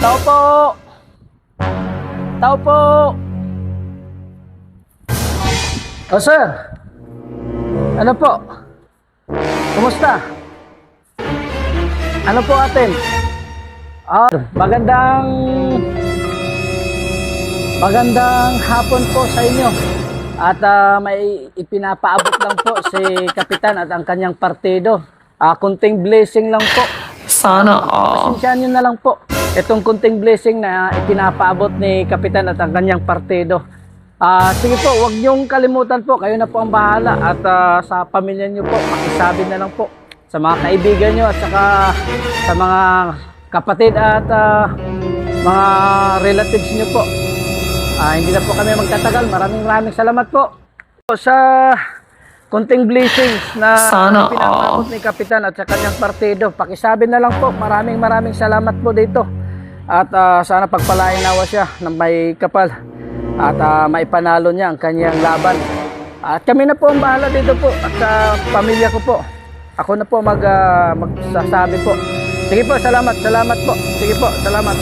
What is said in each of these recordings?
Tao po! Tao po! O sir, ano po? Kumusta? Ano po atin? Magandang hapon po sa inyo. At may ipinapaabot lang po si Kapitan at ang kanyang partido. Kunting blessing lang po. Sana all. Pasensyahan nyo na lang po. Itong kunting blessing na ipinapaabot ni Kapitan at ang kanyang partido. Sige po, huwag niyong kalimutan po. Kayo na po ang bahala. At sa pamilya niyo po, pakisabi na lang po. Sa mga kaibigan niyo at saka sa mga kapatid at mga relatives niyo po. Hindi na po kami magtatagal. Maraming salamat po sa konting blessings na Sana pinapaabot ni Kapitan at sa kanyang partido. Pakisabi na lang po. Maraming salamat po dito. At sana pagpalain nawa siya ng may kapal at maipanalo niya ang kanyang laban. At kami na po ang bahala dito po at sa pamilya ko po. Ako na po magsasabi po. Sige po, salamat po. Sige po, salamat.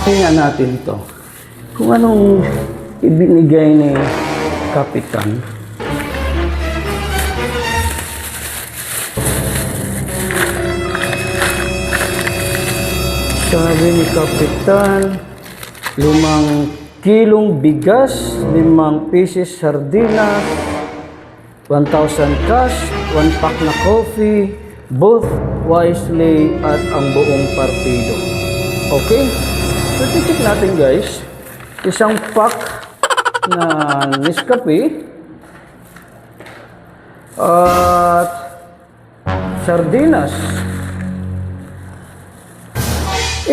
Tingnan natin ito. Kung anong ibinigay ni Kapitan. Sabi ni Kapitan, 5 kilong bigas, 5 pieces sardinas, 1,000 cash, 1 pack na coffee, both wisely at ang buong partido. Okay? So, check natin guys. Isang pack na Nescafe at sardinas.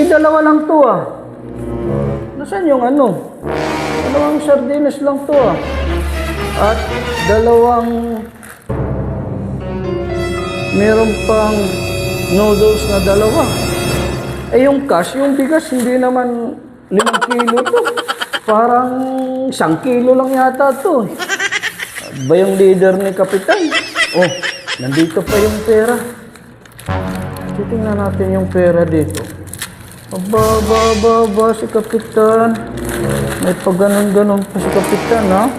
Dalawa lang to Nasaan yung ano? Dalawang sardinas lang to At meron pang noodles na dalawa. Yung cash, yung bigas, hindi naman 5 kilo to. Parang 1 kilo lang yata to. Ba yung leader ni Kapitan? Nandito pa yung pera. Titingnan natin yung pera dito. Aba, si Kapitan. May pag-ganon-ganon pa si Kapitan, ha?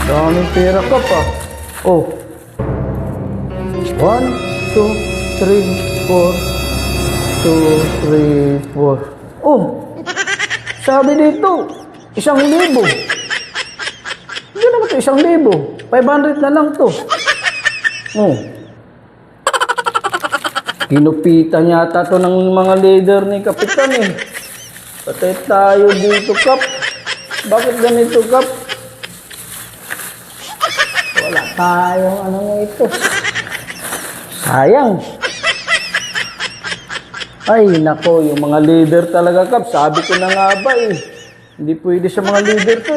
Daming pera ka pa. 1, 2, 3, 4. 2, 3, 4. Sabi dito, 1,000. Hindi naman ito, 1,000. 500 na lang to. Kinupitan yata to ng mga leader ni Kapitan Patay tayo dito, Kap. Bakit ganito, Kap? Wala tayong ano nga ito. Sayang. Ay, nako, yung mga leader talaga, Kap. Sabi ko na nga ba Hindi pwede sa mga leader to